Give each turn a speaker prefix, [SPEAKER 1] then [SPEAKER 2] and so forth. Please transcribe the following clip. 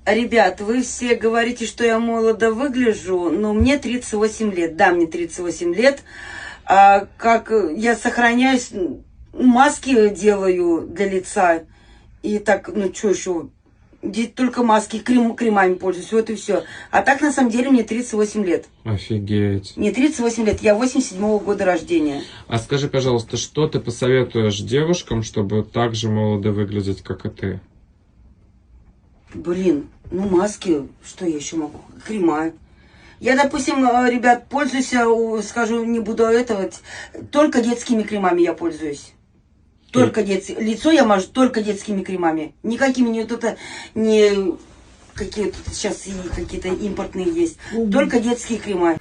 [SPEAKER 1] Ребят, вы все говорите, что я молодо выгляжу, но мне 38 лет. Да, мне 38 лет. А как я сохраняюсь, маски делаю для лица. И так, ну что еще? Только маски, кремами пользуюсь, вот и все. А так, на самом деле, мне 38 лет.
[SPEAKER 2] Офигеть.
[SPEAKER 1] Мне 38 лет, я 87-го года рождения.
[SPEAKER 2] А скажи, пожалуйста, что ты посоветуешь девушкам, чтобы так же молодо выглядеть, как и ты?
[SPEAKER 1] Блин, ну маски, что я еще могу? Крема. Я, допустим, ребят, пользуюсь, скажу, не буду этого, только детскими кремами я пользуюсь. Только детские. Лицо я мажу только детскими кремами. Никакими не вот это, не какие-то сейчас какие-то импортные есть. Только детские крема.